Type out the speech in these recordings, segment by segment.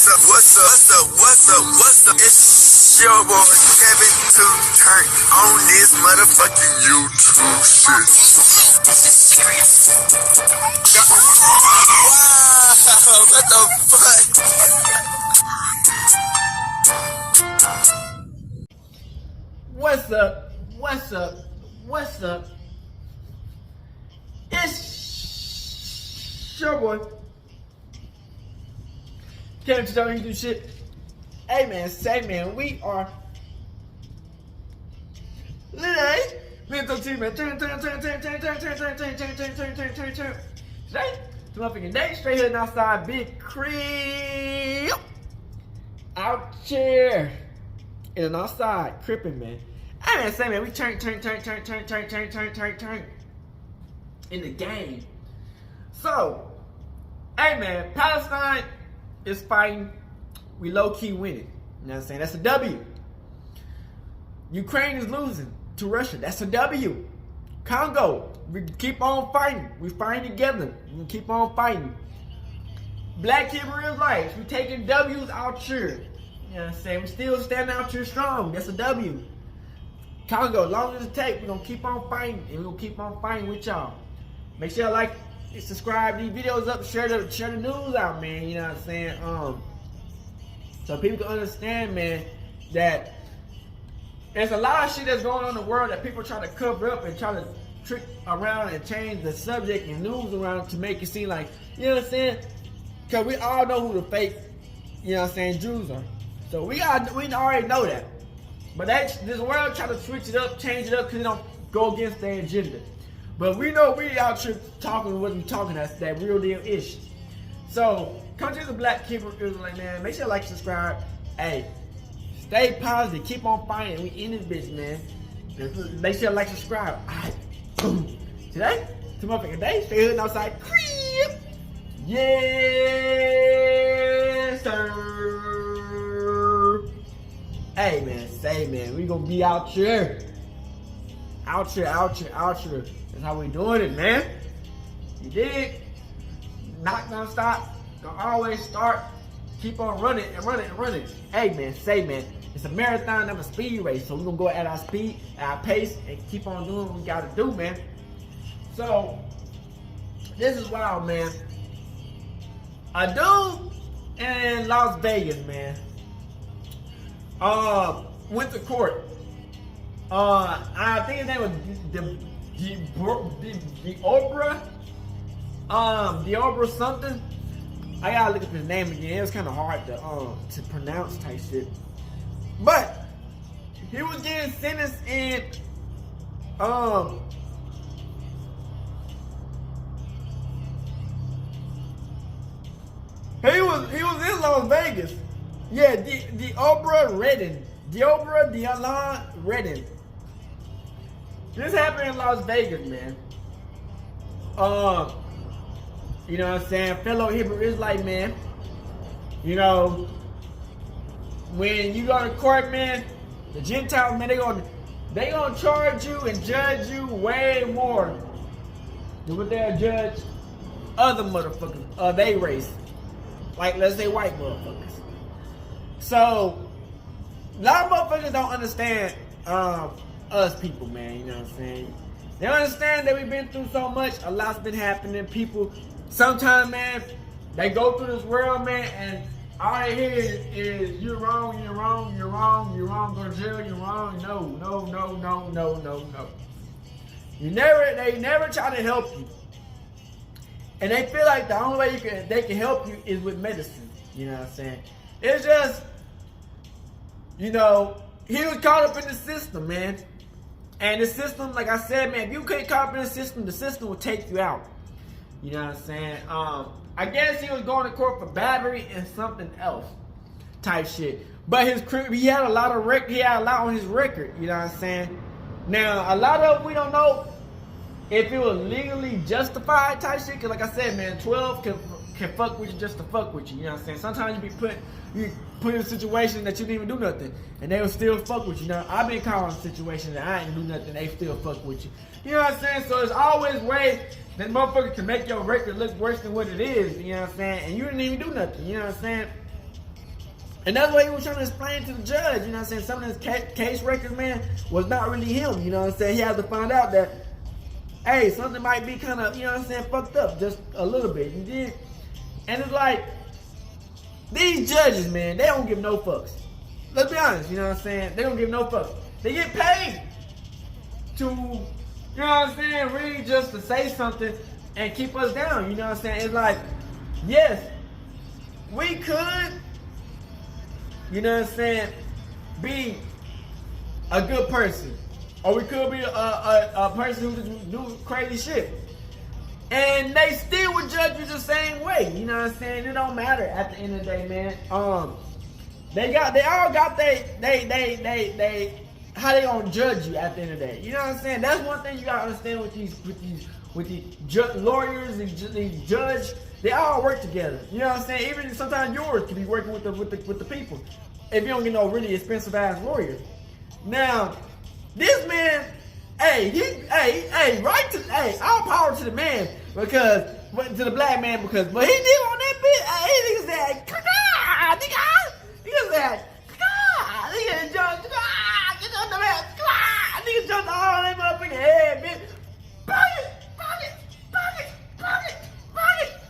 What's up? It's your boy Kevin to turn on this motherfucking YouTube shit. This is serious. Wow, what the fuck? What's up? What's up? What's up? It's your boy Kevin to turn on YouTube shit. Hey man, say man, we are today. Mental team man, turn. Today, the motherfucking day, straight heading outside, big crib out here in an outside crippin' man. Hey man, say man, we turn in the game. So, hey man, Palestine is fighting. We low-key winning. You know what I'm saying? That's a W. Ukraine is losing to Russia. That's a W. Congo, we keep on fighting. We fighting together. We keep on fighting. Black Hebrew Israelites, we taking W's out here. You know what I'm saying? We still standing out here strong. That's a W. Congo, as long as it takes, we're going to keep on fighting. And we're going to keep on fighting with y'all. Make sure you like, subscribe these videos up, share the news out, man. You know what I'm saying? So people can understand, man, that there's a lot of shit that's going on in the world that people try to cover up and try to trick around and change the subject and news around to make it seem like, you know what I'm saying? Because we all know who the fake, you know what I'm saying, Jews are. So we already know that. But this world try to switch it up, change it up because it don't go against their agenda. But we know we out here talking what we talking, that's that real deal ish. So, come to the Black Hebrew Israelite, man. Make sure you like, subscribe. Hey, stay positive. Keep on fighting. We in this bitch, man. Make sure you like, subscribe. Alright. Today, motherfucking day, stay hooding outside. Crib. Yes, sir. Hey, man. Say, man. We gonna be out here. Out here. That's how we doing it, man. You dig? Not gonna stop. Gonna always start. Keep on running. Hey man, say man, it's a marathon, not a speed race. So we're gonna go at our speed, at our pace, and keep on doing what we gotta do, man. So this is wild, man. A dude in Las Vegas, man, went to court. I think his name was Deobra something. I gotta look up his name again. It was kind of hard to pronounce type shit. But he was getting sentenced in he was in Las Vegas. Yeah, Deobra Redden. This happened in Las Vegas, man. You know what I'm saying? Fellow Hebrew Israelite, man. You know, when you go to court, man, the Gentiles, man, they gonna charge you and judge you way more than what they'll judge other motherfuckers of their race. Like, let's say white motherfuckers. So, a lot of motherfuckers don't understand us people, man. You know what I'm saying? They don't understand that we've been through so much. A lot's been happening. People, sometimes, man, they go through this world, man, and all they hear is you're wrong, go to jail, you're wrong. No. They never try to help you. And they feel like the only way they can help you is with medicine. You know what I'm saying? It's just, you know, he was caught up in the system, man. And the system, like I said, man, if you can't caught up in the system will take you out. You know what I'm saying? I guess he was going to court for battery and something else type shit. But he had a lot on his record, you know what I'm saying? Now, a lot of we don't know if it was legally justified type shit, because like I said, man, 12 can fuck with you just to fuck with you, you know what I'm saying? Sometimes you be put in a situation that you didn't even do nothing, and they will still fuck with you. Now, I've been caught in situations that I ain't do nothing, they still fuck with you. You know what I'm saying? So there's always ways that motherfucker can make your record look worse than what it is, you know what I'm saying? And you didn't even do nothing, you know what I'm saying? And that's what he was trying to explain to the judge. You know what I'm saying? Some of his case records, man, was not really him. You know what I'm saying? He had to find out that, hey, something might be kind of, you know what I'm saying, fucked up just a little bit. You did? And it's like, these judges, man, they don't give no fucks. Let's be honest, you know what I'm saying? They don't give no fucks. They get paid to, you know what I'm saying, really just to say something and keep us down. You know what I'm saying? It's like, yes, we could, you know what I'm saying, be a good person. Or we could be a person who just do crazy shit. And they still would judge you the same way. You know what I'm saying? It don't matter at the end of the day, man. They all got they how they gonna judge you at the end of the day. You know what I'm saying? That's one thing you gotta understand with these lawyers and these judges. They all work together. You know what I'm saying? Even sometimes yours can be working with the people if you don't get no really expensive ass lawyer. Now, this man, all power to the man to the black man but he did on that bit. Nigga said, nigga jumped all that motherfucking head, bitch. Pocket.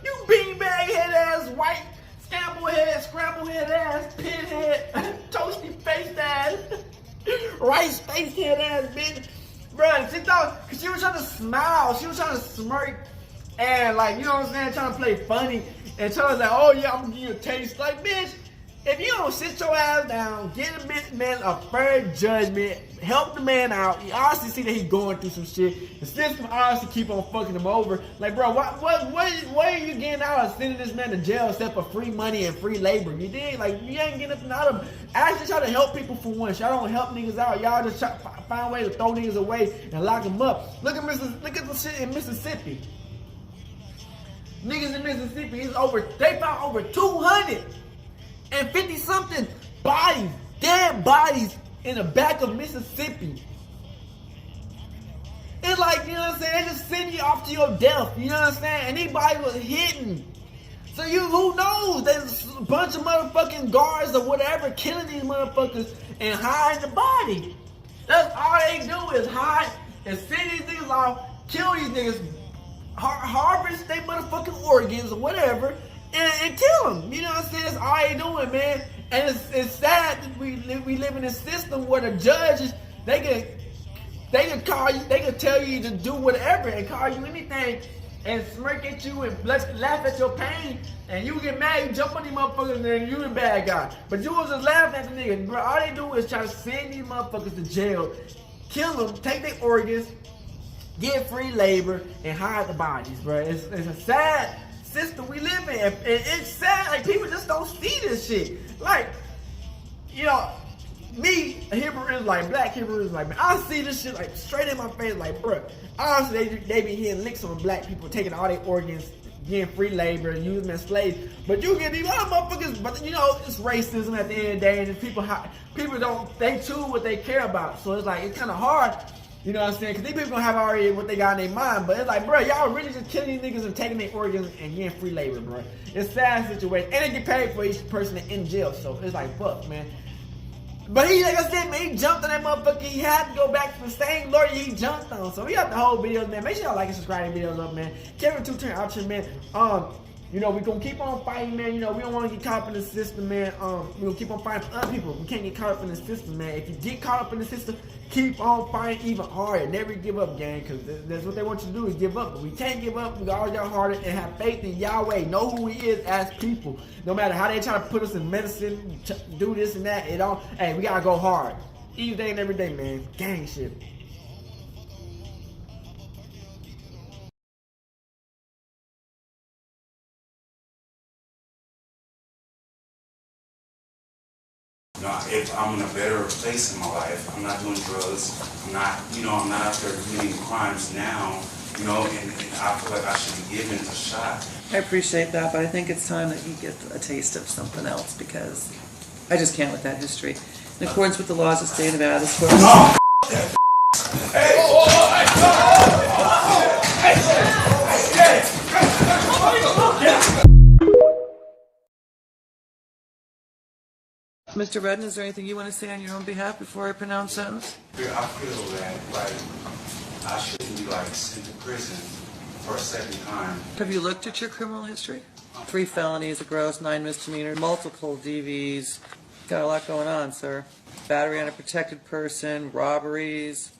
You beanbag head ass, white, scramble head ass, pinhead, toasty faced ass, rice face head ass, bitch. Bruh, she thought, cause she was trying to smile, she was trying to smirk, and like, you know what I'm saying, trying to play funny, and trying to say, oh yeah, I'm gonna give you a taste. Like, bitch, if you don't sit your ass down, get a bit, man, a fair judgment, help the man out. You honestly see that he's going through some shit. The system honestly keep on fucking him over. Like, bro, what are you getting out of sending this man to jail except for free money and free labor? You dig? Like, you ain't getting nothing out of him. Actually try to help people for once. Y'all don't help niggas out. Y'all just try to find a way to throw niggas away and lock them up. Look at the shit in Mississippi. Niggas in Mississippi, they found over 250 something bodies, dead bodies in the back of Mississippi. It's like, you know what I'm saying, they just send you off to your death, you know what I'm saying? Anybody was hidden. So who knows? There's a bunch of motherfucking guards or whatever killing these motherfuckers and hiding the body. That's all they do is hide and send these niggas off, kill these niggas, harvest their motherfucking organs or whatever, and kill them. You know what I'm saying? That's all they doing, man. And it's sad that we live in a system where the judges, they can call you, they can tell you to do whatever and call you anything and smirk at you and laugh at your pain, and you get mad, you jump on these motherfuckers and then you the bad guy. But you was just laughing at the niggas, bro. All they do is try to send these motherfuckers to jail, kill them, take their organs, get free labor, and hide the bodies, bro. It's a sad system we live in. And it's sad, like, people just don't see this shit. Like, you know, me, a Hebrew Israelite, black Hebrew Israelite, man, I see this shit like straight in my face, like, bro. Honestly, they be hitting licks on black people, taking all their organs, getting free labor, using them as slaves. But you get these other motherfuckers, but you know, it's racism at the end of the day, and people they choose what they care about. So it's like, it's kind of hard, you know what I'm saying? Because these people don't have already what they got in their mind. But it's like, bro, y'all really just killing these niggas and taking their organs and getting free labor, bro. It's a sad situation. And they get paid for each person in jail. So it's like, fuck, man. But he, like I said, man, he jumped on that motherfucker. He had to go back to the same lawyer he jumped on. So we got the whole videos, man. Make sure y'all like and subscribe to videos up, man. Kevin 2 turn out here, man. You know, we gonna keep on fighting, man. You know, we don't want to get caught up in the system, man. We gonna keep on fighting for other people. We can't get caught up in the system, man. If you get caught up in the system, keep on fighting even harder. Never give up, gang, because that's what they want you to do is give up. But we can't give up. We gotta go harder and have faith in Yahweh. Know who He is as people. No matter how they try to put us in medicine, do this and that, it all. Hey, we gotta go hard. Each day and every day, man. Gang shit. You know, if I'm in a better place in my life, I'm not doing drugs, I'm not out there committing crimes now, you know, and I feel like I should be given a shot. I appreciate that, but I think it's time that you get a taste of something else, because I just can't with that history. In accordance with the laws of the state of Nevada, this court... Mr. Redden, is there anything you want to say on your own behalf before I pronounce sentence? I feel that, I shouldn't be, sent to prison for a second time. Have you looked at your criminal history? 3 felonies, a gross, 9 misdemeanors, multiple DVs. Got a lot going on, sir. Battery on a protected person, robberies,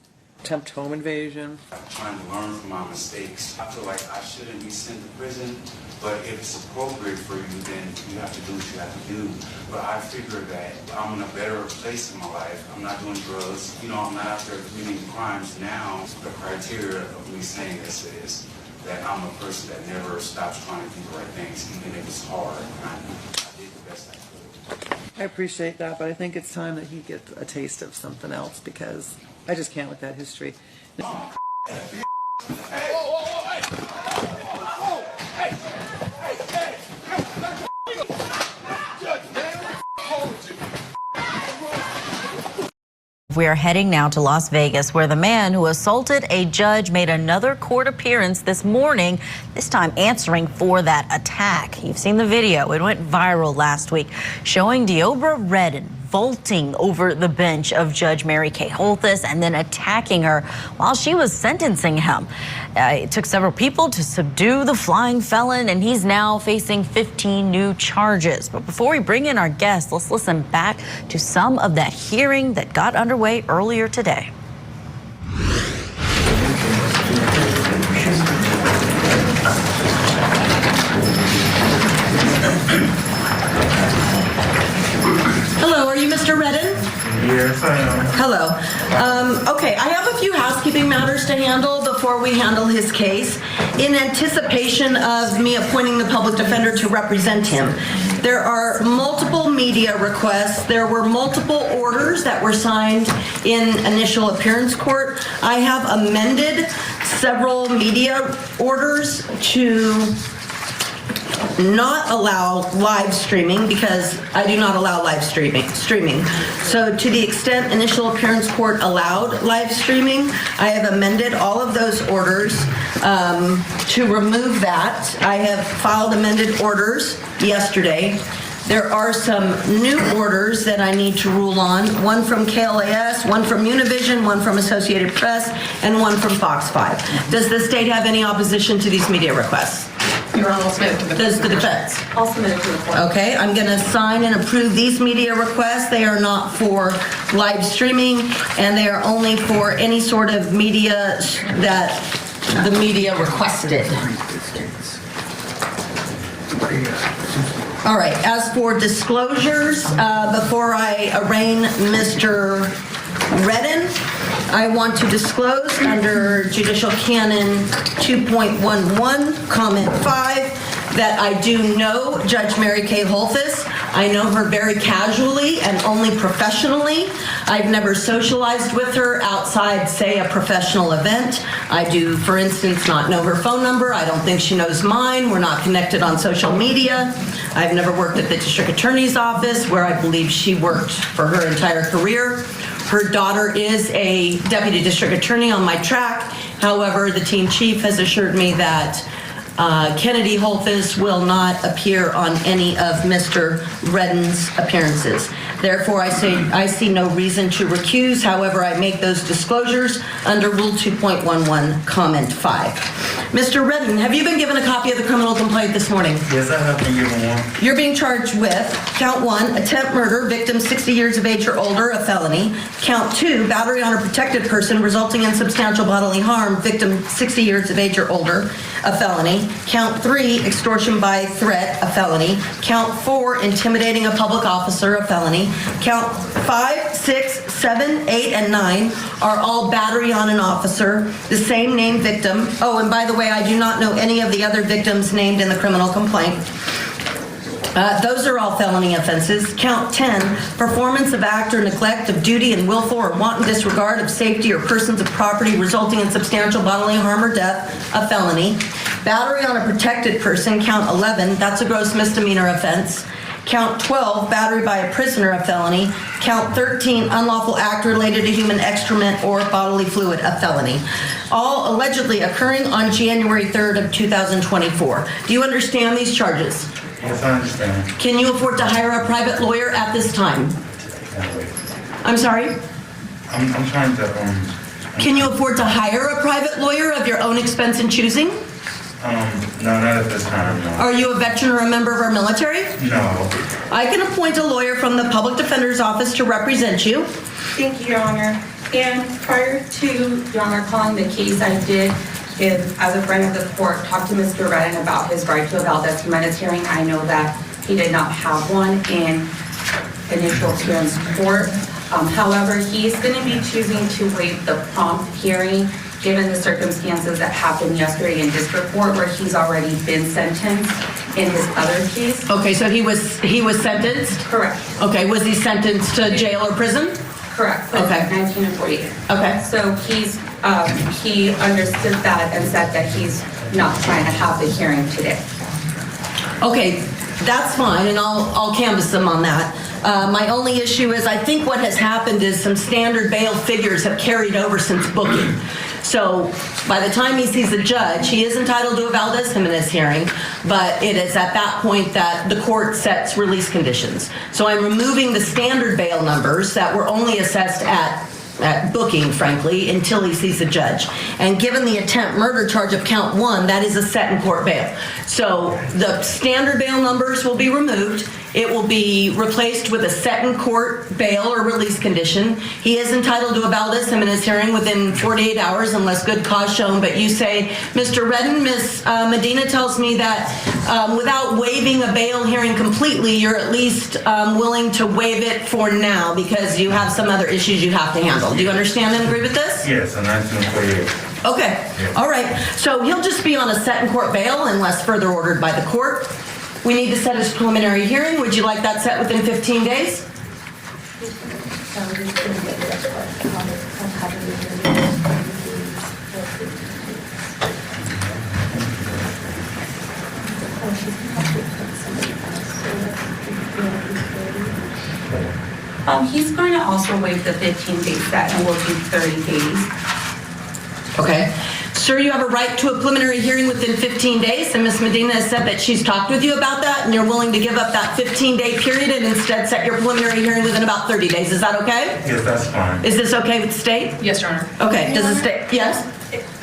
attempt home invasion. I'm trying to learn from my mistakes. I feel like I shouldn't be sent to prison, but if it's appropriate for you, then you have to do what you have to do. But I figure that I'm in a better place in my life. I'm not doing drugs. I'm not out there committing crimes now. The criteria of me saying this is that I'm a person that never stops trying to do the right things, even if it's hard. And I did the best I could. I appreciate that, but I think it's time that he gets a taste of something else because I just can't with that history. We are heading now to Las Vegas, where the man who assaulted a judge made another court appearance this morning, this time answering for that attack. You've seen the video. It went viral last week, showing Deobra Redden vaulting over the bench of Judge Mary Kay Holthus and then attacking her while she was sentencing him. It took several people to subdue the flying felon, and he's now facing 15 new charges. But before we bring in our guest, let's listen back to some of that hearing that got underway earlier today. Hello, are you Mr. Redden? Yes, I am. Hello. Okay, I have a few housekeeping matters to handle before we handle his case. In anticipation of me appointing the public defender to represent him, there are multiple media requests. There were multiple orders that were signed in initial appearance court. I have amended several media orders to not allow live streaming because I do not allow live streaming. So to the extent initial appearance court allowed live streaming, I have amended all of those orders to remove that. I have filed amended orders yesterday. There are some new orders that I need to rule on, one from KLAS, one from Univision, one from Associated Press, and one from Fox 5. Does the state have any opposition to these media requests? Your Honor, will submit it to the Does the defense? I'll submit it to the court. Okay, I'm going to sign and approve these media requests. They are not for live streaming, and they are only for any sort of media that the media requested. All right, as for disclosures, before I arraign Mr. Redden, I want to disclose under Judicial Canon 2.11, Comment 5, that I do know Judge Mary Kay Holthus. I know her very casually and only professionally. I've never socialized with her outside, say, a professional event. I do, for instance, not know her phone number. I don't think she knows mine. We're not connected on social media. I've never worked at the district attorney's office, where I believe she worked for her entire career. Her daughter is a deputy district attorney on my track. However, the team chief has assured me that Kennedy Holthus will not appear on any of Mr. Redden's appearances. Therefore, I see no reason to recuse. However, I make those disclosures under Rule 2.11, Comment 5. Mr. Redden, have you been given a copy of the criminal complaint this morning? Yes, I have been given one. You're being charged with count 1, attempt murder, victim 60 years of age or older, a felony. Count 2, battery on a protected person resulting in substantial bodily harm, victim 60 years of age or older, a felony. Count 3, extortion by threat, a felony. Count 4, intimidating a public officer, a felony. Count 5, 6, 7, 8, and 9 are all battery on an officer, the same name victim. Oh, and by the way, I do not know any of the other victims named in the criminal complaint. Those are all felony offenses. Count 10, performance of act or neglect of duty and willful or wanton disregard of safety or persons of property resulting in substantial bodily harm or death, a felony. Battery on a protected person, count 11, that's a gross misdemeanor offense. Count 12, battery by a prisoner, a felony. Count 13, unlawful act related to human excrement or bodily fluid, a felony. All allegedly occurring on January 3rd of 2024. Do you understand these charges? Yes, I understand. Can you afford to hire a private lawyer at this time? I'm sorry? I'm trying to, Can you afford to hire a private lawyer of your own expense and choosing? no, not at this time, no. Are you a veteran or a member of our military? No. I can appoint a lawyer from the Public Defender's Office to represent you. Thank you, Your Honor. And prior to Your Honor calling the case, I did, as a friend of the court, talk to Mr. Redden about his right to a Valdez-Jimenez hearing. I know that he did not have one in initial appearance court. However, he's going to be choosing to waive the prompt hearing given the circumstances that happened yesterday in district court where he's already been sentenced in his other case. Okay, so he was sentenced? Correct. Okay, was he sentenced to jail or prison? Correct. Okay. 19 and 48. Okay. So he understood that and said that he's not trying to have the hearing today. Okay, that's fine, and I'll canvass them on that. My only issue is I think what has happened is some standard bail figures have carried over since booking. So by the time he sees the judge, he is entitled to a Valdez-Jimenez hearing, but it is at that point that the court sets release conditions. So I'm removing the standard bail numbers that were only assessed at booking, frankly, until he sees the judge. And given the attempt murder charge of count 1, that is a set in court bail. So the standard bail numbers will be removed. It will be replaced with a set in court bail or release condition. He is entitled to a Valdez-Jimenez hearing within 48 hours unless good cause shown. But you say, Mr. Redden, Ms. Medina tells me that without waiving a bail hearing completely, you're at least willing to waive it for now because you have some other issues you have to handle. Do you understand and agree with this? Yes, a 1948. Okay. All right. So he'll just be on a set in court bail unless further ordered by the court. We need to set his preliminary hearing. Would you like that set within 15 days? He's going to also waive the 15-day set and will do 30 days. Okay. Sir, you have a right to a preliminary hearing within 15 days, and Ms. Medina has said that she's talked with you about that, and you're willing to give up that 15-day period and instead set your preliminary hearing within about 30 days. Is that okay? Yes, that's fine. Is this okay with the state? Yes, Your Honor. Okay. Does the state? Yes?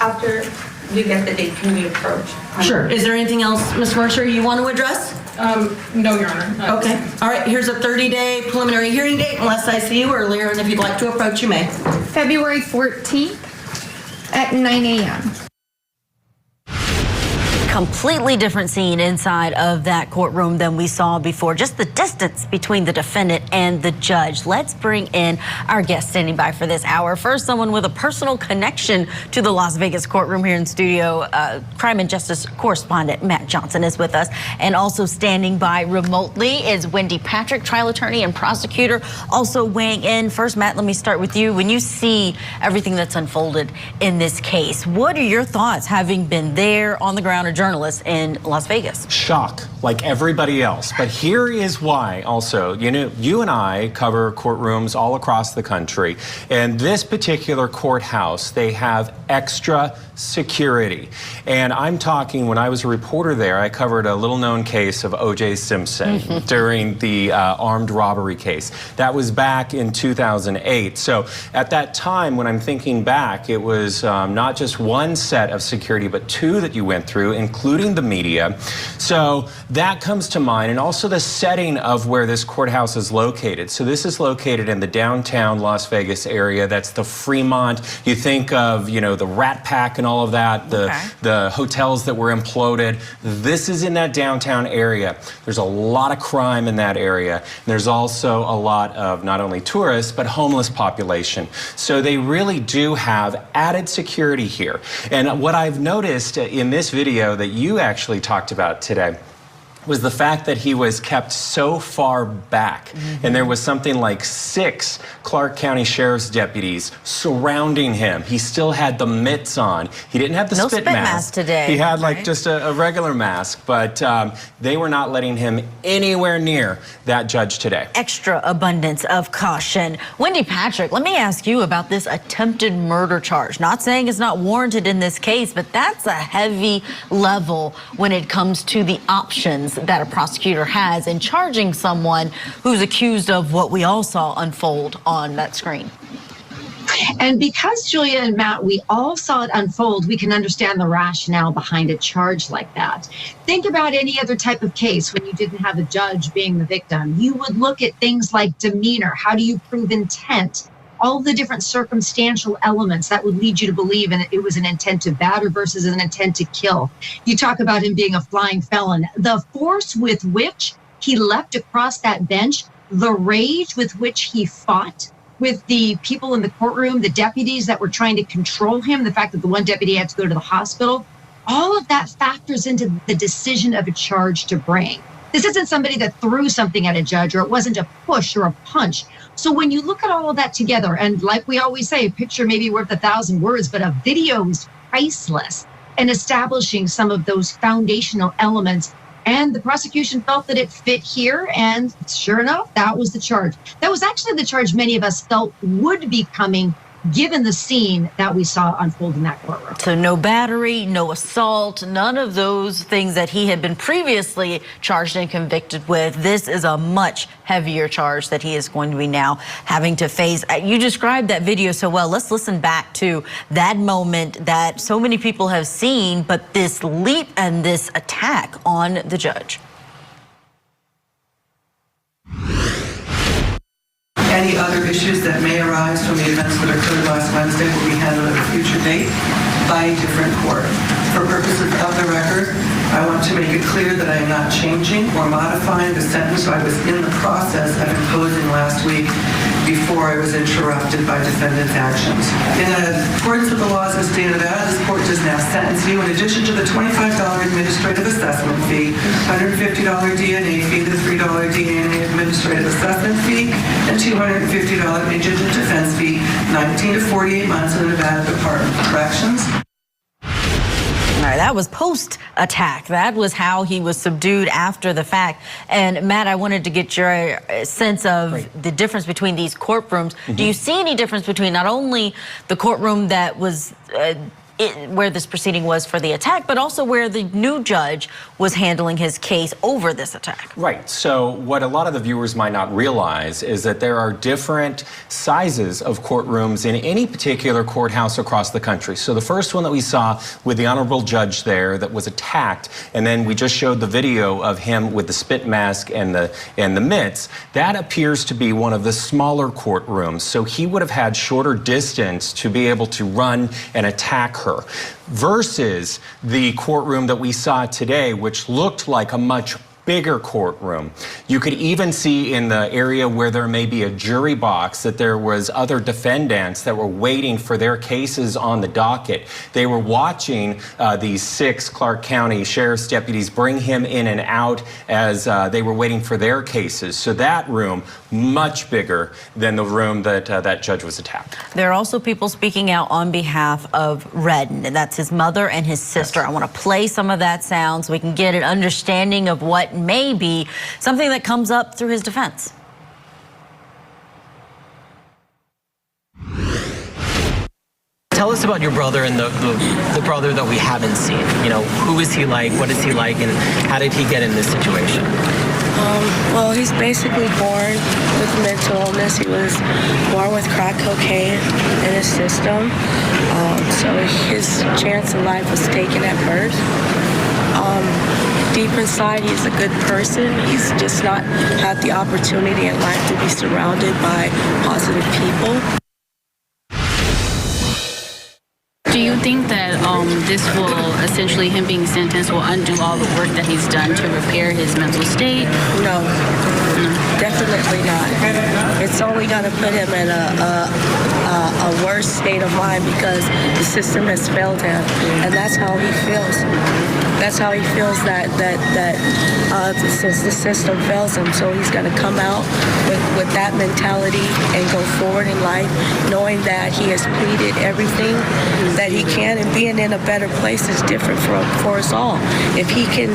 After we get the date, can we approach? Sure. Is there anything else, Ms. Mercer, you want to address? No, Your Honor. Okay. All right. Here's a 30-day preliminary hearing date, unless I see you earlier, and if you'd like to approach, you may. February 14th at 9 a.m. Completely different scene inside of that courtroom than we saw before. Just the distance between the defendant and the judge. Let's bring in our guest standing by for this hour. First, someone with a personal connection to the Las Vegas courtroom here in studio. Crime and Justice correspondent Matt Johnson is with us. And also standing by remotely is Wendy Patrick, trial attorney and prosecutor, also weighing in. First, Matt, let me start with you. When you see everything that's unfolded in this case, what are your thoughts, having been there on the ground, a journalist in Las Vegas? Shock, like everybody else. But here is why also, you and I cover courtrooms all across the country. And this particular courthouse, they have extra security. And I'm talking, when I was a reporter there, I covered a little known case of O.J. Simpson during the armed robbery case. That was back in 2008. So at that time, when I'm thinking back, it was not just one set of security, but two that you went through, including the media. So that comes to mind, and also the setting of where this courthouse is located. So this is located in the downtown Las Vegas area. That's the Fremont. You think of, the Rat Pack and all of that, the hotels that were imploded. This is in that downtown area. There's a lot of crime in that area. There's also a lot of not only tourists, but homeless population. So they really do have added security here. And what I've noticed in this video that you actually talked about today was the fact that he was kept so far back. And there was something like 6 Clark County Sheriff's deputies surrounding him. He still had the mitts on. He didn't have the spit mask today. He had like just a regular mask, but they were not letting him anywhere near that judge today. Extra abundance of caution. Wendy Patrick, let me ask you about this attempted murder charge. Not saying it's not warranted in this case, but that's a heavy level when it comes to the options that a prosecutor has in charging someone who's accused of what we all saw unfold on that screen. And because Julia and Matt, we all saw it unfold, we can understand the rationale behind a charge like that. Think about any other type of case when you didn't have a judge being the victim. You would look at things like demeanor. How do you prove intent? All the different circumstantial elements that would lead you to believe it was an intent to batter versus an intent to kill. You talk about him being a flying felon. The force with which he leapt across that bench, the rage with which he fought with the people in the courtroom, the deputies that were trying to control him, the fact that the one deputy had to go to the hospital, all of that factors into the decision of a charge to bring. This isn't somebody that threw something at a judge, or it wasn't a push or a punch. So when you look at all of that together, and like we always say, a picture may be worth 1,000 words, but a video is priceless in establishing some of those foundational elements. And the prosecution felt that it fit here, and sure enough, that was the charge. That was actually the charge many of us felt would be coming, given the scene that we saw unfold in that courtroom. So no battery, no assault, none of those things that he had been previously charged and convicted with. This is a much heavier charge that he is going to be now having to face. You described that video so well. Let's listen back to that moment that so many people have seen, but this leap and this attack on the judge. Any other issues that may arise from the events that occurred last Wednesday will be handled at a future date by a different court. For purposes of the record, I want to make it clear that I am not changing or modifying the sentence I was in the process of imposing last week before I was interrupted by defendant's actions. In accordance with the laws of the state of Nevada, this court does now sentence you, in addition to the $25 administrative assessment fee, $150 DNA fee, the $3 DNA administrative assessment fee, and $250 indigent defense fee, 19 to 48 months in the Nevada Department of Corrections. All right, that was post-attack. That was how he was subdued after the fact. And Matt, I wanted to get your sense of the difference between these courtrooms. Do you see any difference between not only the courtroom that was where this proceeding was for the attack, but also where the new judge was handling his case over this attack? Right. So what a lot of the viewers might not realize is that there are different sizes of courtrooms in any particular courthouse across the country. So the first one that we saw with the honorable judge there that was attacked, and then we just showed the video of him with the spit mask and the mitts, that appears to be one of the smaller courtrooms. So he would have had shorter distance to be able to run and attack her. Versus the courtroom that we saw today, which looked like a much bigger courtroom. You could even see in the area where there may be a jury box that there was other defendants that were waiting for their cases on the docket. They were watching these 6 Clark County Sheriff's deputies bring him in and out as they were waiting for their cases. So that room, much bigger than the room that that judge was attacked. There are also people speaking out on behalf of Redden, and that's his mother and his sister. Yes. I want to play some of that sound so we can get an understanding of what may be something that comes up through his defense. Tell us about your brother and the brother that we haven't seen. You know, who is he like? What is he like? And how did he get in this situation? Well, he's basically born with mental illness. He was born with crack cocaine in his system. So his chance in life was taken at birth. Deep inside, he's a good person. He's just not had the opportunity in life to be surrounded by positive people. Do you think that this will, essentially him being sentenced, will undo all the work that he's done to repair his mental state? No, definitely not. It's only going to put him in a worse state of mind because the system has failed him, and that's how he feels. That's how he feels that the system fails him. So he's going to come out with that mentality and go forward in life, knowing that he has pleaded everything that he can, and being in a better place is different for us all. If he can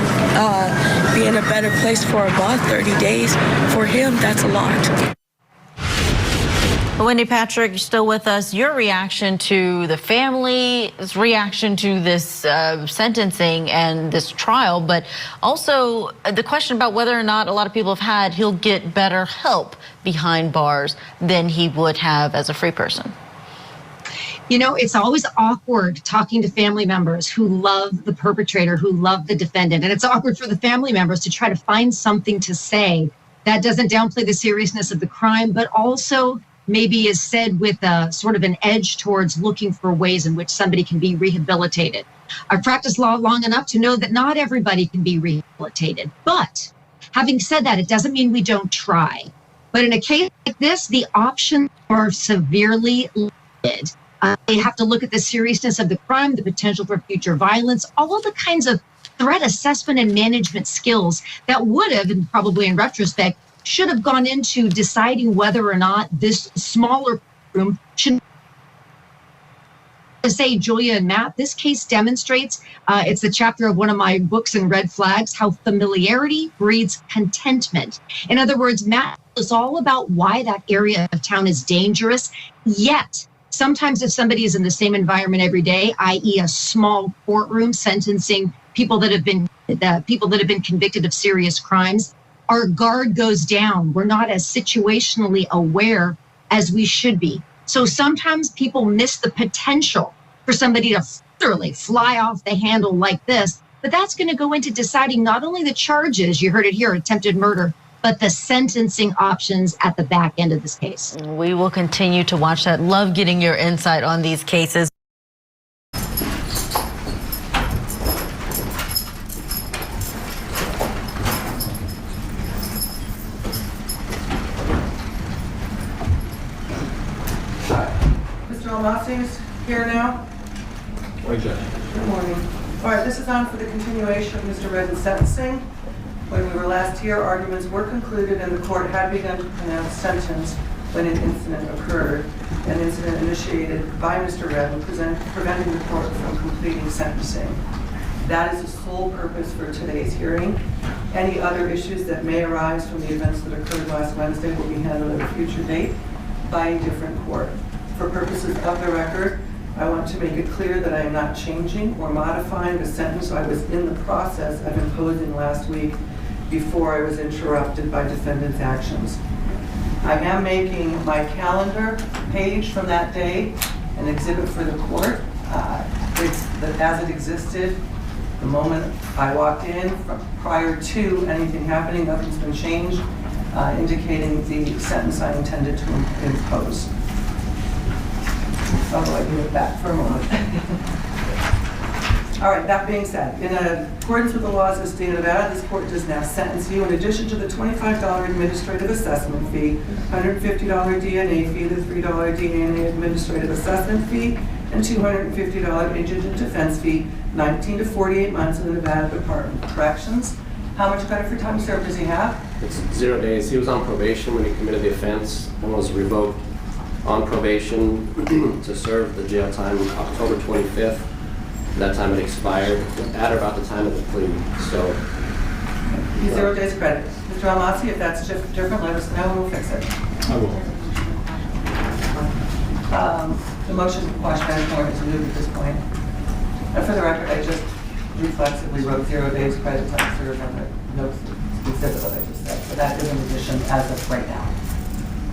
be in a better place for a month, 30 days, for him, that's a lot. Wendy Patrick, you're still with us. Your reaction to the family's reaction to this sentencing and this trial, but also the question about whether or not a lot of people have had he'll get better help behind bars than he would have as a free person. You know, it's always awkward talking to family members who love the perpetrator, who love the defendant. And it's awkward for the family members to try to find something to say that doesn't downplay the seriousness of the crime, but also maybe is said with a sort of an edge towards looking for ways in which somebody can be rehabilitated. I've practiced law long enough to know that not everybody can be rehabilitated. But having said that, it doesn't mean we don't try. But in a case like this, the options are severely limited. They have to look at the seriousness of the crime, the potential for future violence, all of the kinds of threat assessment and management skills that would have, and probably in retrospect, should have gone into deciding whether or not this smaller room should. To say, Julia and Matt, this case demonstrates, it's a chapter of one of my books in Red Flags, how familiarity breeds contentment. In other words, Matt is all about why that area of town is dangerous, yet sometimes if somebody is in the same environment every day, i.e. a small courtroom sentencing people that have been convicted of serious crimes, our guard goes down. We're not as situationally aware as we should be. So sometimes people miss the potential for somebody to literally fly off the handle like this, but that's going to go into deciding not only the charges, you heard it here, attempted murder, but the sentencing options at the back end of this case. We will continue to watch that. Love getting your insight on these cases. Mr. Almaci's here now. Good morning. All right, this is on for the continuation of Mr. Redden's sentencing. When we were last here, arguments were concluded and the court had begun to pronounce sentence when an incident occurred, an incident initiated by Mr. Redden, preventing the court from completing sentencing. That is the sole purpose for today's hearing. Any other issues that may arise from the events that occurred last Wednesday will be handled at a future date by a different court. For purposes of the record, I want to make it clear that I am not changing or modifying the sentence I was in the process of imposing last week before I was interrupted by defendant's actions. I am making my calendar page from that day an exhibit for the court. As it existed, the moment I walked in, prior to anything happening, nothing's been changed, indicating the sentence I intended to impose. Although I give it back for a moment. All right, that being said, in accordance with the laws of the state of Nevada, this court does now sentence you in addition to the $25 administrative assessment fee, $150 DNA fee, the $3 DNA administrative assessment fee, and $250 indigent defense fee, 19 to 48 months in the Nevada Department of Corrections. How much credit for time served does he have? It's 0 days. He was on probation when he committed the offense and was revoked on probation to serve the jail time October 25th. That time it expired at about the time of the plea. So, 0 days credit. Mr. Almaci, if that's different, let us know and we'll fix it. I will. The motion to quash mandatory is moved at this point. And for the record, I just reflexively wrote 0 days credit time served on the notes exhibit that I just said. So that is an addition as of right now.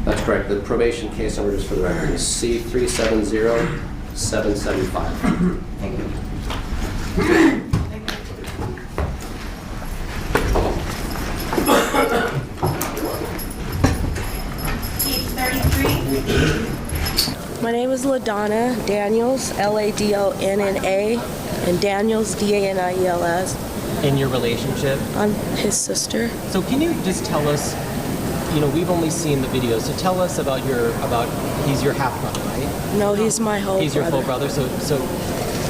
That's correct. The probation case number, just for the record, is C370775. Thank you. My name is LaDonna Daniels, Ladonna, and Daniels, Daniels. In your relationship? I'm his sister. So can you just tell us, you know, we've only seen the video, so tell us about he's your half brother, right? No, he's my whole He's brother. your full brother. So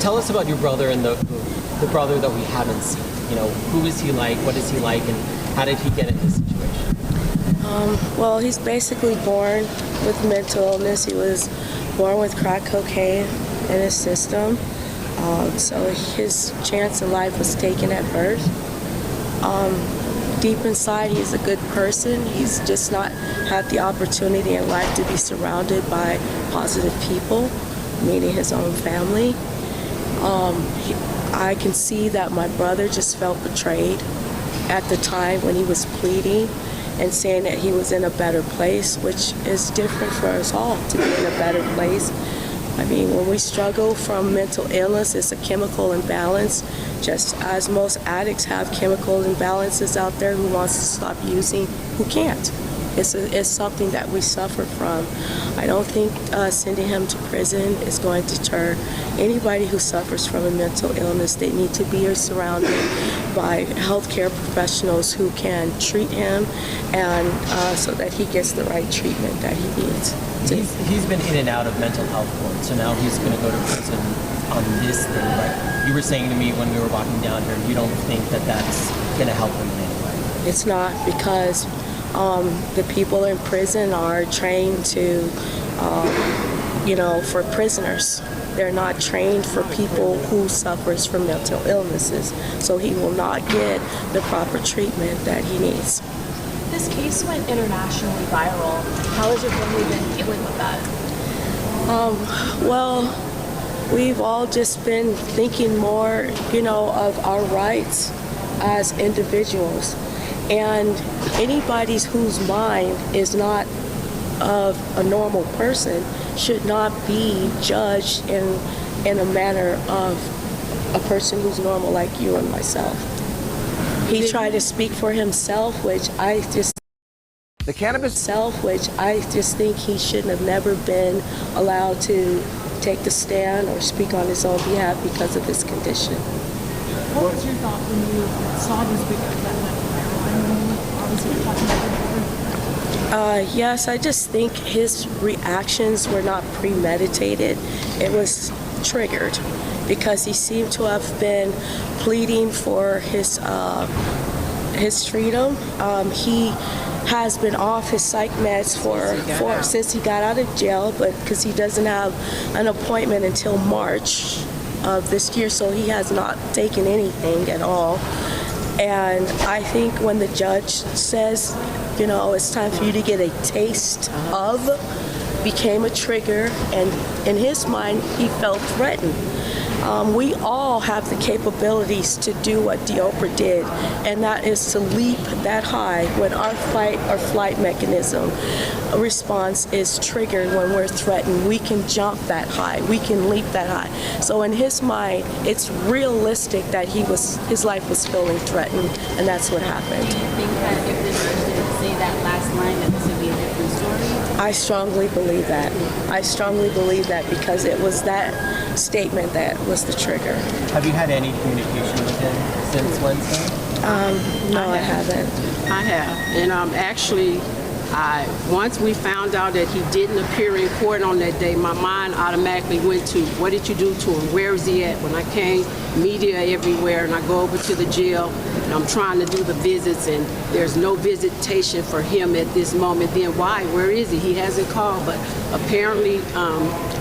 tell us about your brother and the brother that we haven't seen. You know, who is he like? What is he like? And how did he get in this situation? Well, he's basically born with mental illness. He was born with crack cocaine in his system. So his chance of life was taken at birth. deep inside, he's a good person. He's just not had the opportunity in life to be surrounded by positive people, meaning his own family. I can see that my brother just felt betrayed at the time when he was pleading and saying that he was in a better place, which is different for us all to be in a better place. I mean, when we struggle from mental illness, it's a chemical imbalance, just as most addicts have chemical imbalances out there. Who wants to stop using, who can't. It's something that we suffer from. I don't think sending him to prison is going to deter anybody who suffers from a mental illness. They need to be surrounded by healthcare professionals who can treat him, and so that he gets the right treatment that he needs. He's been in and out of mental health court, so now he's going to go to prison on this thing. But you were saying to me when we were walking down here, you don't think that that's going to help him in any way? It's not, because the people in prison are trained to, for prisoners. They're not trained for people who suffers from mental illnesses. So he will not get the proper treatment that he needs. This case went internationally viral. How has your family been dealing with that? Well, we've all just been thinking more, of our rights as individuals. And anybody whose mind is not of a normal person should not be judged in a manner of a person who's normal like you and myself. He tried to speak for himself, which I just think he shouldn't have never been allowed to take the stand or speak on his own behalf because of his condition. What was your thought when you saw this video that went viral? Obviously, you're talking about it. Yes, I just think his reactions were not premeditated. It was triggered because he seemed to have been pleading for his freedom. He has been off his psych meds since he got out of jail, but because he doesn't have an appointment until March of this year, so he has not taken anything at all. And I think when the judge says, it's time for you to get a taste of, became a trigger, and in his mind, he felt threatened. We all have the capabilities to do what Diopra did, and that is to leap that high when our fight or flight mechanism response is triggered. When we're threatened, we can jump that high, we can leap that high. So in his mind, it's realistic that his life was feeling threatened, and that's what happened. Do you think that if the judge didn't say that last line, that this would be a different story? I strongly believe that. I strongly believe that because it was that statement that was the trigger. Have you had any communication with him since Wednesday? No, I haven't. I have, and actually, once we found out that he didn't appear in court on that day, my mind automatically went to, what did you do to him? Where is he at? When I came, media everywhere, and I go over to the jail, and I'm trying to do the visits, and there's no visitation for him at this moment. Then why? Where is he? He hasn't called, but apparently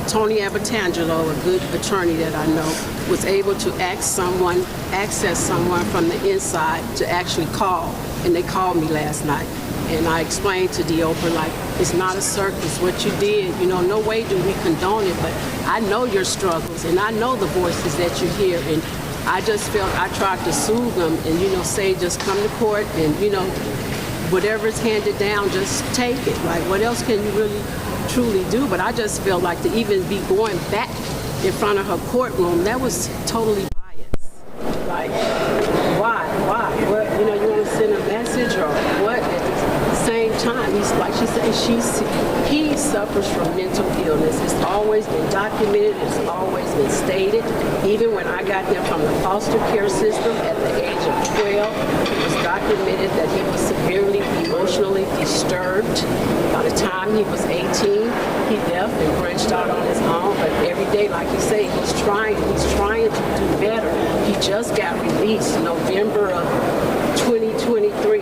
Tony Abatangelo, a good attorney that I know, was able to access someone from the inside to actually call, and they called me last night. And I explained to Diopra, it's not a circus. What you did, no way do we condone it, but I know your struggles, and I know the voices that you hear, and I just felt I tried to soothe them and, say, just come to court and, whatever's handed down, just take it. What else can you really, truly do? But I just felt like to even be going back in front of her courtroom, that was totally biased. Why? What, you want to send a message or what? Same time, he's like she said, he suffers from mental illness. It's always been documented, it's always been stated. Even when I got him from the foster care system at the age of 12, it was documented that he was severely emotionally disturbed. By the time he was 18, he left and branched out on his own, but every day, like he said, he's trying to do better. He just got released in November of 2023.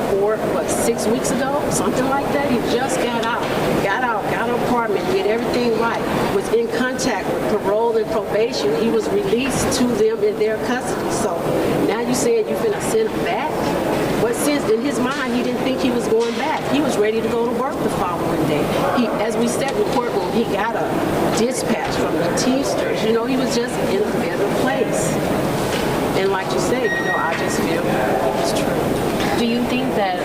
6 weeks ago, something like that. He just got an apartment, did everything right, was in contact with parole and probation. He was released to them in their custody. So now you saying you finna send him back? But since in his mind, he didn't think he was going back. He was ready to go to work the following day. As we sat in the courtroom, he got a dispatch from the Teamsters. You know, he was just in a better place. And like you said, you know, I just feel it's true. Do you think that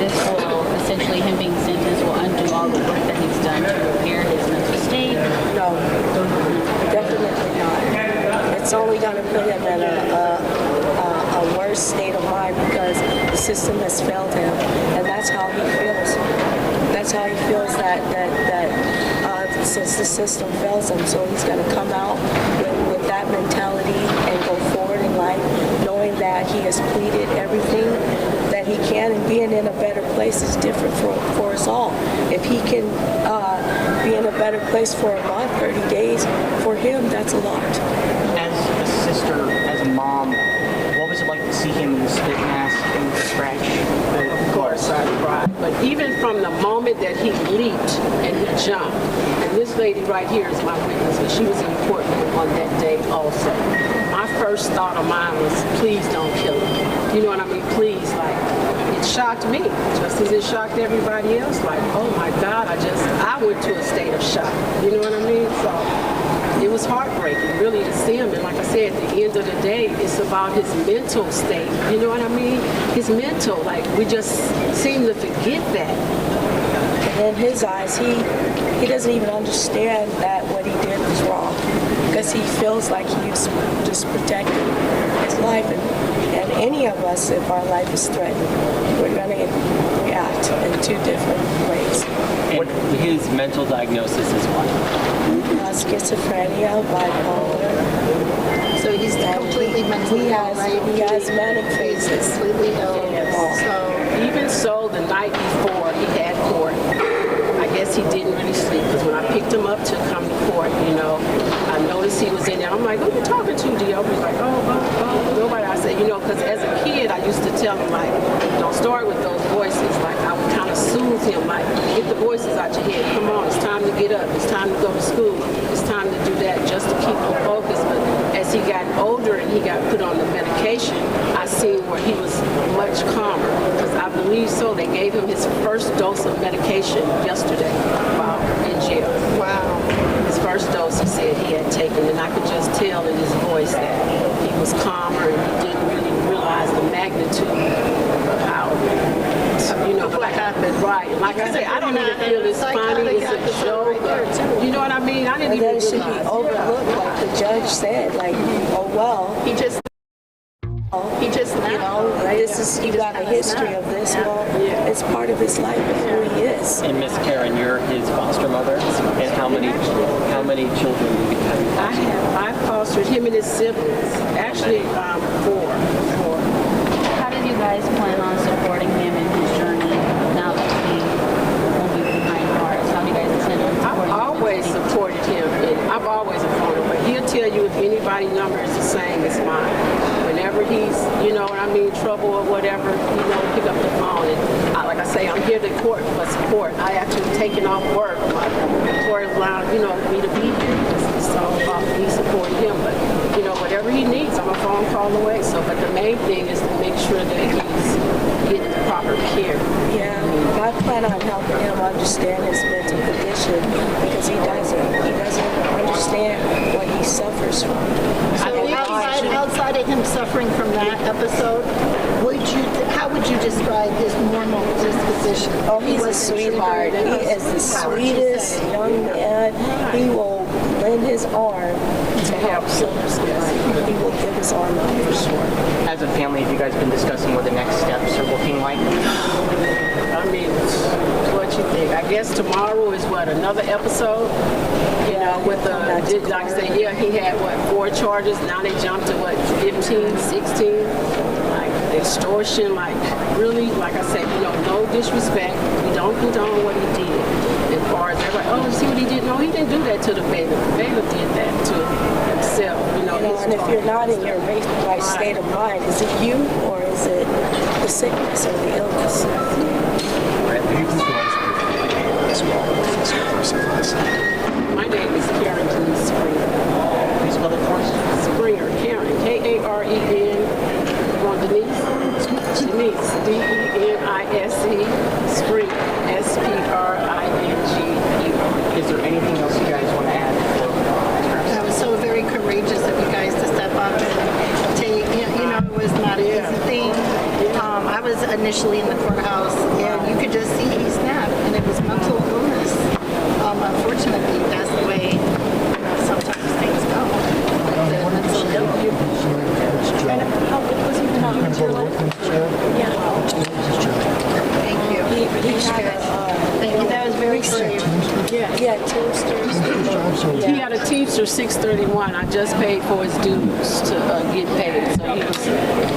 this will, essentially him being sentenced, will undo all the work that he's done to repair his mental state? No, definitely not. It's only going to put him in a worse state of mind because the system has failed him, and that's how he feels. That's how he feels that since the system fails him, so he's going to come out with that mentality and go forward in life, knowing that he has pleaded everything that he can, and being in a better place is different for us all. If he can be in a better place for a month, 30 days, for him, that's a lot. As a sister, as a mom, what was it like to see him in the spit mask and the scratch? Of course, I cried. But even from the moment that he leaped and he jumped, and this lady right here is my witness, and she was in the courtroom on that day also. My first thought of mine was, please don't kill him. You know what I mean? Please, like, it shocked me, just as it shocked everybody else. Like, oh my God, I went to a state of shock. You know what I mean? So it was heartbreaking, really, to see him. And like I said, at the end of the day, it's about his mental state. You know what I mean? His mental, like, we just seem to forget that. And in his eyes, he doesn't even understand that what he did was wrong, because he feels like he's just protecting his life. And any of us, if our life is threatened, we're going to react in two different ways. And his mental diagnosis is what? Schizophrenia, bipolar. So he's completely mentally ill, right? He has manic phases. Completely ill. So even so, the night before he had court, I guess he didn't really sleep, because when I picked him up to come to court, you know, I noticed he was in there. I'm like, who you talking to, Dio? He's like, oh, nobody. I said, you know, because as a kid, I used to tell him, like, don't start with those voices. Like, I would kind of soothe him, like, get the voices out your head. Come on, it's time to get up. It's time to go to school. It's time to do that, just to keep him focused. But as he got older and he got put on the medication, I seen where he was much calmer, because I believe so. They gave him his first dose of medication yesterday while in jail. Wow. His first dose, he said he had taken, and I could just tell in his voice that he was calmer and he didn't really realize the magnitude of how, you know, what happened. Right. Like I said, I don't even feel it's funny. It's a joke. You know what I mean? I didn't even realize. It should be overlooked, like the judge said, like, oh well. He just, you know, this is, you got a history of this. Well, it's part of his life and who he is. And Miss Karen, you're his foster mother. And how many children do you have? I fostered him and his siblings. Actually, 4. How did you guys plan on supporting him in his journey now that he will be behind bars? How do you guys intend on supporting him? I've always supported him. I've always supported him, but he'll tell you if anybody's number is the same as mine. Whenever he's, you know what I mean, trouble or whatever, you know, pick up the phone. And like I say, I'm here to court for support. I actually taken off work. My employer allowed, you know, me to be here. It's all about me supporting him. But, you know, whatever he needs, I'm a phone call away. So, but the main thing is to make sure that he's getting the proper care. Yeah, I plan on helping him understand his mental condition, because he doesn't understand what he suffers from. So outside of him suffering from that episode, how would you describe his normal disposition? Oh, he's a sweetheart. He is the sweetest young man. He will lend his arm to help somebody. He will give his arm up for sure. As a family, have you guys been discussing what the next steps are looking like? I mean, what you think? I guess tomorrow is what, another episode? You know, with the, like I say, yeah, he had what, 4 charges. Now they jumped to what, 15, 16? Like extortion, like really, like I said, you know, no disrespect. We don't condone what he did. As far as like, oh, see what he did? No, he didn't do that to the bailiff. The bailiff did that to himself. And if you're not in your right state of mind, is it you or is it the sickness or the illness? My name is Karen Denise Springer. Please spell it for us. Springer, Karen, K-A-R-E-N. You want Denise? Denise, D-E-N-I-S-E, Springer, S-P-R-I-N-G-E-R. Is there anything else you guys want to add? That was so very courageous of you guys to step up and take, you know, it was not an easy thing. I was initially in the courthouse and you could just see he snapped and it was mental illness. Unfortunately, that's the way, you know, sometimes things go. How good was he when he was your life? Yeah. Thank you. Thank you. That was very brave. Yeah, Teamsters. He had a Teamster 631. I just paid for his dues to get paid, so he was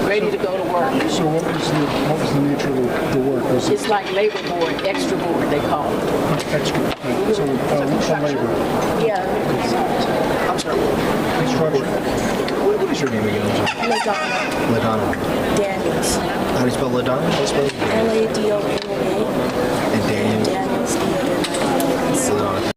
ready to go to work. So what was the nature of the work? Was It's like labor board, extra board, they call it. extra? So labor. Yeah. I'm sorry. Construction. What is your name again? LaDonna LaDonna. Daniels. How do you spell LaDonna? How do you spell it? L-A-D-O-N-A. And Daniel. Daniels, D-A-N-I-E-L-S. LaDonna.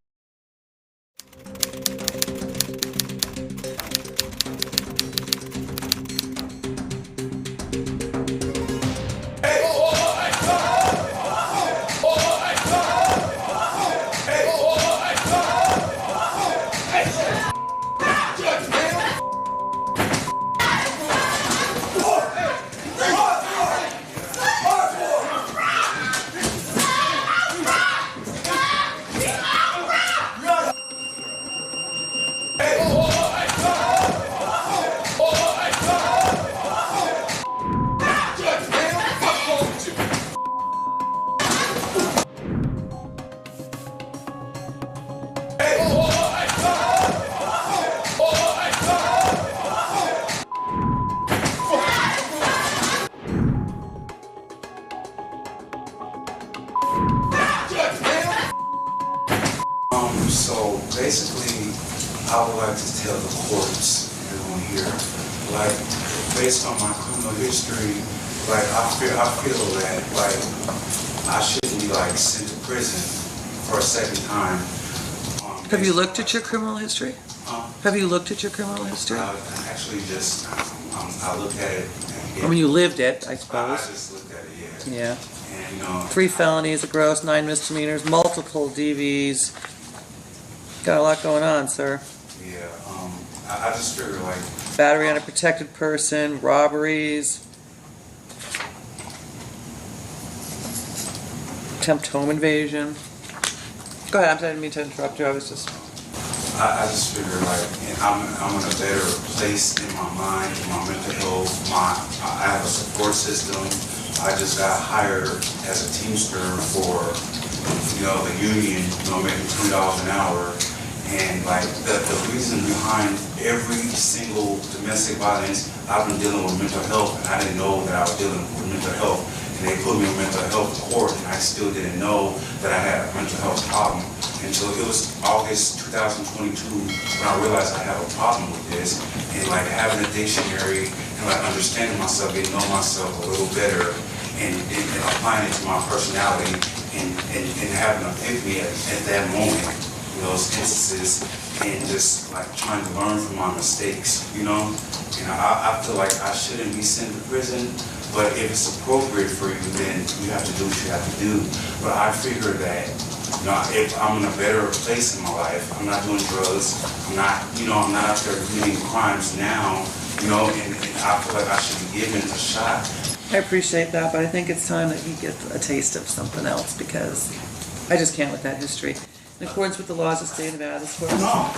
So basically, I would like to tell the courts, everyone here, like, based on my criminal history, like, I feel that, like, I shouldn't be, like, sent to prison for a second time. Have you looked at your criminal history? Have you looked at your criminal history? I actually just, I looked at it. I mean, you lived it, I suppose. I just looked at it, yeah. Yeah. And, you know, 3 felonies, a gross, 9 misdemeanors, multiple DVs. Got a lot going on, sir. yeah, I just figure, like, Battery on a protected person, robberies, attempt home invasion. Go ahead, I didn't mean to interrupt you. I was just... I just figure like I'm in a better place in my mind, in my mental health. I have a support system. I just got hired as a Teamster for, you know, the union, you know, making $20 an hour. And like the reason behind every single domestic violence, I've been dealing with mental health, and I didn't know that I was dealing with mental health. And they put me in mental health court, and I still didn't know that I had a mental health problem until it was August 2022 when I realized I have a problem with this. And like having a dictionary and like understanding myself, getting to know myself a little better, and applying it to my personality, and having an epiphany at that moment, in those instances, and just like trying to learn from my mistakes, you know? And I feel like I shouldn't be sent to prison, but if it's appropriate for you, then you have to do what you have to do. But I figure that, you know, if I'm in a better place in my life, I'm not doing drugs, I'm not out there committing crimes now, you know, and I feel like I should be given a shot. I appreciate that, but I think it's time that you get a taste of something else, because I just can't with that history. In accordance with the laws of the state of Nevada, this court... No.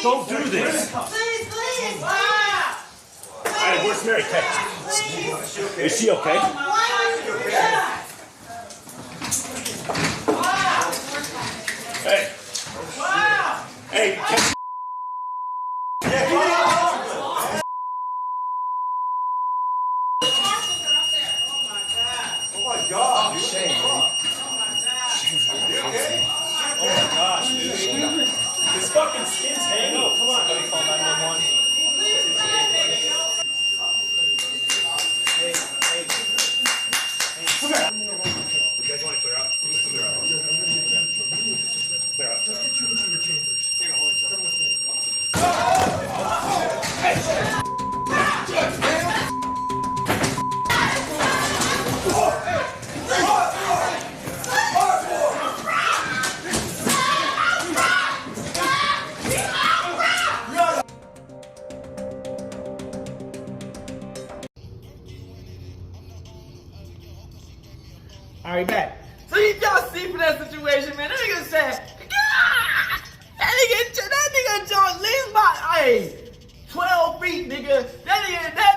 Don't do this. Please. Hey, where's Mary Kay? Is she okay? Hey. Hey, catch. Yeah, come on. Oh my God. Shame. Oh my gosh, dude. His fucking skin's hanging. Come on, buddy. Call 911. Hey. Come here. You guys want to clear out? Clear out. Clear out. Let's get you into your chambers. All right, back. So y'all see for that situation, man. That nigga said, that nigga jumped at least about 12 feet, nigga. That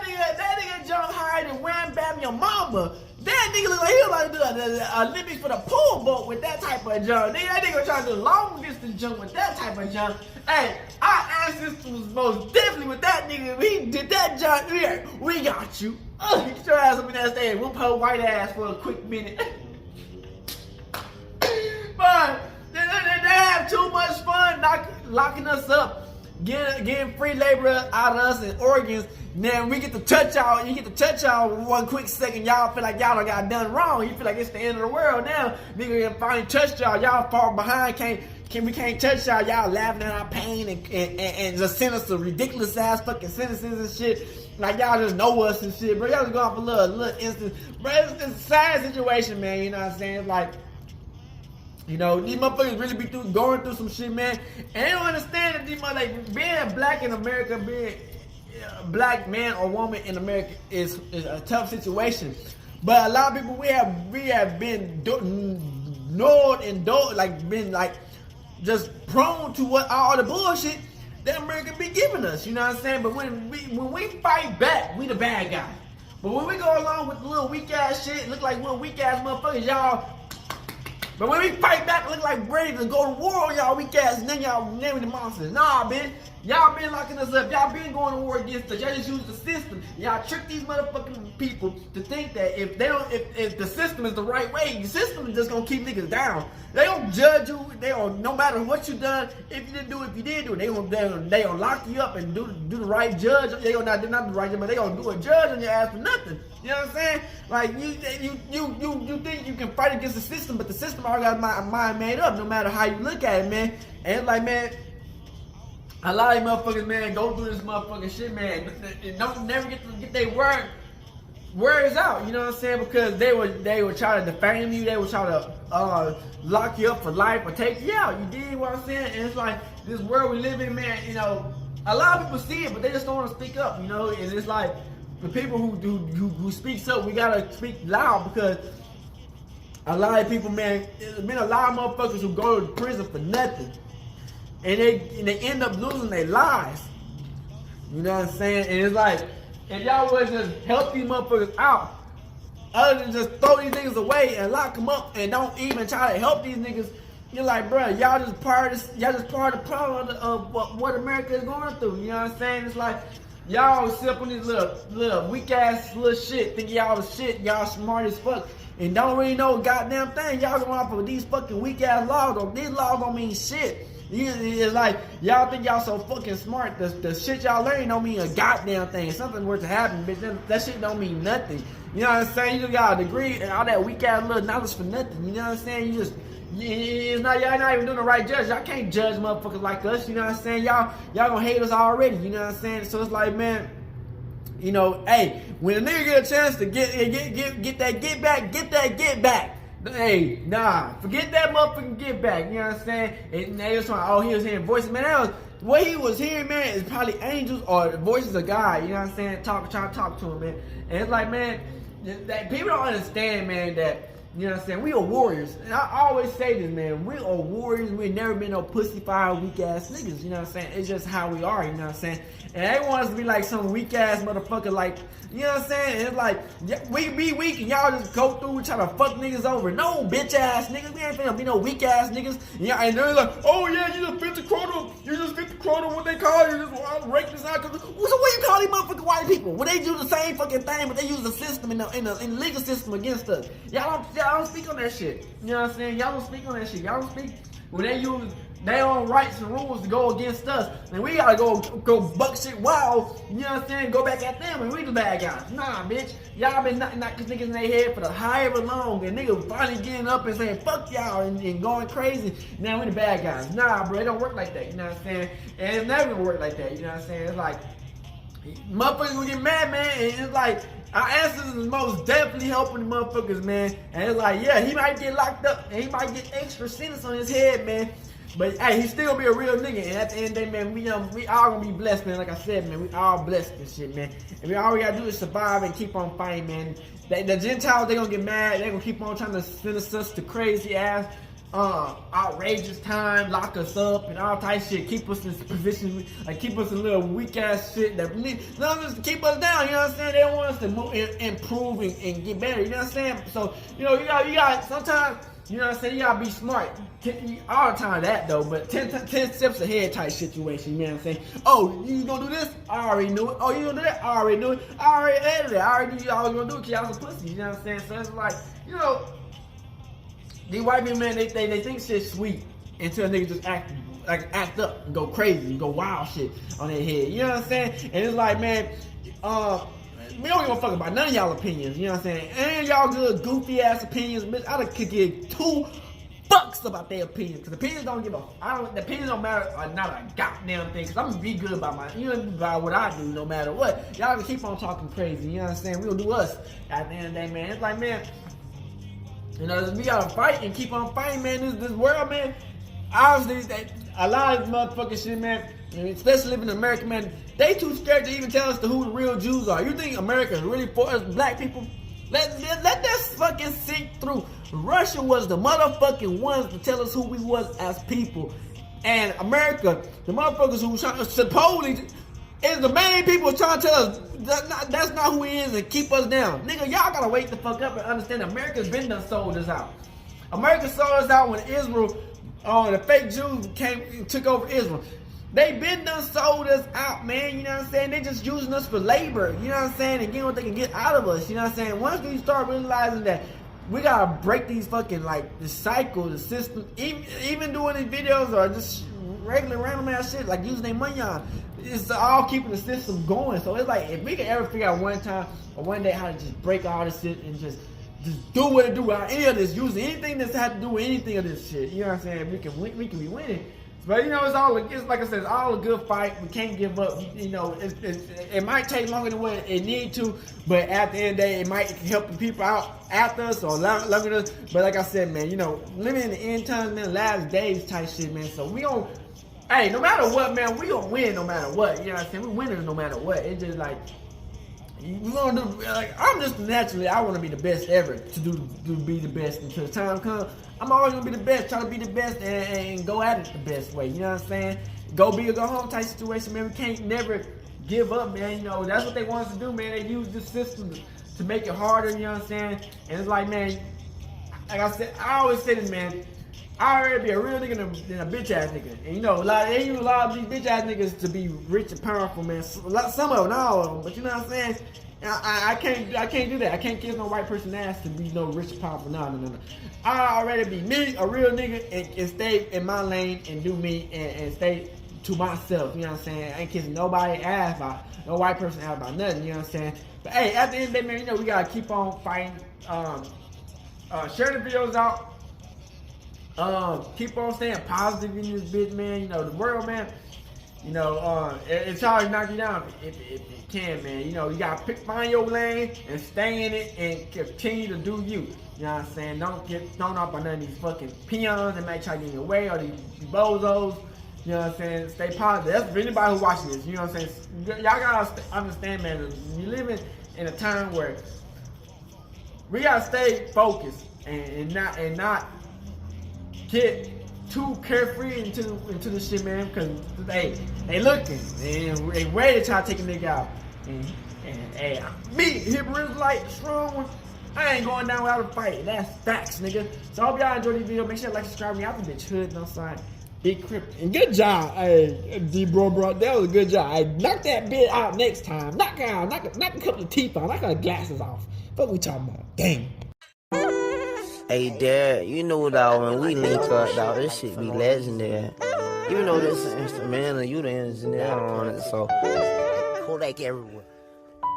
nigga jumped higher than Wham Bam Your Mama. That nigga look like he was about to do a Olympics for the pool boat with that type of jump. Nigga, that nigga was trying to do a long distance jump with that type of jump. Hey, our ancestors was most definitely with that nigga. If he did that jump, here, we got you. Oh, get your ass up in that stage. Whoop her white ass for a quick minute. But they have too much fun locking us up, getting free labor out of us and organs. Then we get to touch y'all. You get to touch y'all one quick second. Y'all feel like y'all got done wrong. You feel like it's the end of the world now. Nigga finally touched y'all. Y'all far behind. We can't touch y'all. Y'all laughing at our pain and just send us some ridiculous ass fucking sentences and shit. Like y'all just know us and shit, bro. Y'all just go off a little instance. Bro, it's a sad situation, man. You know what I'm saying? It's like, you know, these motherfuckers really be going through some shit, man. And they don't understand that these motherfuckers, like, being black in America, being a black man or woman in America is a tough situation. But a lot of people, we have been just prone to what all the bullshit that America be giving us. You know what I'm saying? But when we fight back, we the bad guy. But when we go along with the little weak ass shit, look like little weak ass motherfuckers, y'all. But when we fight back, look like ready to go to war on y'all weak ass, and then y'all naming the monsters. Nah, man. Y'all been locking us up. Y'all been going to war against us. Y'all just use the system. Y'all trick these motherfucking people to think that if the system is the right way, the system is just gonna keep niggas down. They don't judge you. They don't, no matter what you done. If you didn't do it, if you did do it, they gonna lock you up and do the right judge. They gonna not do the right judge, but they gonna do a judge on your ass for nothing. You know what I'm saying? Like you think you can fight against the system, but the system already got my mind made up. No matter how you look at it, man. And it's like, man, a lot of these motherfuckers, man, go through this motherfucking shit, man. They don't never get their words out. You know what I'm saying? Because they would try to defame you. They would try to lock you up for life or take you out. You dig what I'm saying? And it's like this world we live in, man. You know, a lot of people see it, but they just don't want to speak up. You know, and it's like the people who speaks up, we gotta speak loud, because a lot of people, man, there's been a lot of motherfuckers who go to prison for nothing. And they end up losing their lives. You know what I'm saying? And it's like, if y'all would just help these motherfuckers out, other than just throw these niggas away and lock them up and don't even try to help these niggas, you're like, bro, y'all just part of the problem of what America is going through. You know what I'm saying? It's like, y'all sit up on this little weak ass little shit, think y'all the shit, y'all smart as fuck, and don't really know a goddamn thing. Y'all going off of these fucking weak ass laws. These laws don't mean shit. It's like, y'all think y'all so fucking smart. The shit y'all learn don't mean a goddamn thing. If something were to happen, bitch, that shit don't mean nothing. You know what I'm saying? You just got a degree and all that weak ass little knowledge for nothing. You know what I'm saying? Y'all not even doing the right judge. Y'all can't judge motherfuckers like us. You know what I'm saying? Y'all gonna hate us already. You know what I'm saying? So it's like, man, you know, hey, when a nigga get a chance to get that get back. Hey, nah, forget that motherfucking get back. You know what I'm saying? And they was talking, he was hearing voices. Man, that was what he was hearing, man, is probably angels or the voices of God. You know what I'm saying? Trying to talk to him, man. And it's like, man, that people don't understand, man, that You know what I'm saying? We are warriors. And I always say this, man. We are warriors. We ain't never been no pussy fire weak ass niggas. You know what I'm saying? It's just how we are. You know what I'm saying? And they want us to be like some weak ass motherfucker, like, you know what I'm saying? And it's like, we be weak and y'all just go through and try to fuck niggas over. No, bitch ass niggas. We ain't finna be no weak ass niggas. And they're like, oh yeah, you just fit the quota. You just fit the quota, what they call you. Just break this out. So what you call these motherfucking white people? Well, they do the same fucking thing, but they use the system in the legal system against us. Y'all don't speak on that shit. You know what I'm saying? Y'all don't speak on that shit. Y'all don't speak when they use their own rights and rules to go against us. And we gotta go buck shit wild, you know what I'm saying? Go back at them and we the bad guys. Nah, bitch. Y'all been knocking niggas in their head for the however long, and niggas finally getting up and saying fuck y'all and going crazy. Now we the bad guys. Nah, bro, it don't work like that, you know what I'm saying? And it's never gonna work like that, you know what I'm saying? It's like, motherfuckers gonna get mad, man, and it's like, our ancestors is most definitely helping the motherfuckers, man. And it's like, yeah, he might get locked up and he might get extra sentence on his head, man. But hey, he still be a real nigga. And at the end of the day, man, we all gonna be blessed, man. Like I said, man, we all blessed and shit, man. And all we gotta do is survive and keep on fighting, man. The Gentiles, they gonna get mad. They gonna keep on trying to sentence us to crazy ass, outrageous time, lock us up and all type of shit, keep us in positions, like keep us in little weak ass shit that just keep us down, you know what I'm saying? They don't want us to move, improve and get better, you know what I'm saying? So, you know, you got sometimes, you know what I'm saying, you gotta be smart. All the time that though, but 10 steps ahead type situation, you know what I'm saying? Oh, you gonna do this? I already knew it. Oh, you gonna do that? I already knew it. I already added it. I already knew y'all was gonna do it because y'all was a pussy, you know what I'm saying? So it's like, you know, these white people, man, they think shit's sweet until niggas just act up and go crazy and go wild shit on their head. You know what I'm saying? And it's like, man, we don't give a fuck about none of y'all opinions. You know what I'm saying? And y'all good goofy ass opinions, bitch. I could give 2 fucks about their opinions, because opinions don't give a. The opinions don't matter not a goddamn thing. Because I'm gonna be good about about what I do, no matter what. Y'all can keep on talking crazy. You know what I'm saying? We'll do us at the end of the day, man. It's like, man. You know, we gotta fight and keep on fighting, man. This world, man. Obviously, a lot of motherfucking shit, man. Especially living in America, man. They too scared to even tell us who the real Jews are. You think America is really for us black people? Let that fucking sink through. Russia was the motherfucking ones to tell us who we was as people, and America, the motherfuckers who supposedly is the main people trying to tell us that's not who he is and keep us down. Nigga, y'all gotta wake the fuck up and understand America's been done sold us out. America sold us out when Israel, the fake Jews came and took over Israel. They been done sold us out, man, you know what I'm saying? They just using us for labor, you know what I'm saying? And getting what they can get out of us, you know what I'm saying? Once we start realizing that we gotta break these fucking, like, the cycle, the system, even doing these videos or just regular random ass shit, like using their money on, it's all keeping the system going. So it's like, if we can ever figure out one time or one day how to just break all this shit and just do what it do without any of this, using anything that's had to do with anything of this shit, you know what I'm saying? We can be winning. But you know, it's like I said, it's all a good fight. We can't give up. You know, it might take longer than what it need to, but at the end of the day, it might help the people out after us or longer than us. But like I said, man, you know, living in the end times, man, last days type shit, man. So we gon', hey, no matter what, man, we gonna win no matter what. You know what I'm saying? We winning no matter what. It's just like, we gonna do, like, I'm just naturally, I want to be the best ever to be the best until the time comes. I'm always gonna be the best, try to be the best and go at it the best way. You know what I'm saying? Go big or go home type situation, man. We can't never give up, man. You know, that's what they want us to do, man. They use this system to make it harder, you know what I'm saying? And it's like, man, like I said, I always say this, man. I'd rather be a real nigga than a bitch ass nigga. And you know, they use a lot of these bitch ass niggas to be rich and powerful, man. Some of them, not all of them, but you know what I'm saying? I can't do that. I can't kiss no white person ass to be no rich and powerful. No. I'd rather be me, a real nigga, and stay in my lane and do me and stay to myself. You know what I'm saying? I ain't kissing nobody ass about no white person ass about nothing. You know what I'm saying? But hey, at the end of the day, man, you know, we gotta keep on fighting. Share the videos out. Keep on staying positive in this bitch, man. You know, the world, man. You know, it's hard to knock you down if it can, man. You know, you gotta find your lane and stay in it and continue to do you. You know what I'm saying? Don't get thrown off by none of these fucking peons that might try to get in your way or these bozos. You know what I'm saying? Stay positive. That's for anybody who's watching this. You know what I'm saying? Y'all gotta understand, man. We living in a time where we gotta stay focused and not get too carefree into the shit, man. Because they looking and they ready to try to take a nigga out. And hey, me, Hebrew Israelite, strong one. I ain't going down without a fight. That's facts, nigga. So I hope y'all enjoyed this video. Make sure to like, subscribe me. I'm the bitch hood and outside. Big Crip. And good job, hey, D bro. That was a good job. Hey, knock that bit out next time. Knock her out. Knock a couple of teeth out. Knock her glasses off. What we talking about? Dang. Hey, Dad, you know, dawg, when we link up, dawg, this shit be legendary. You know this instrumental, you the engineer on it, so Kodak everywhere.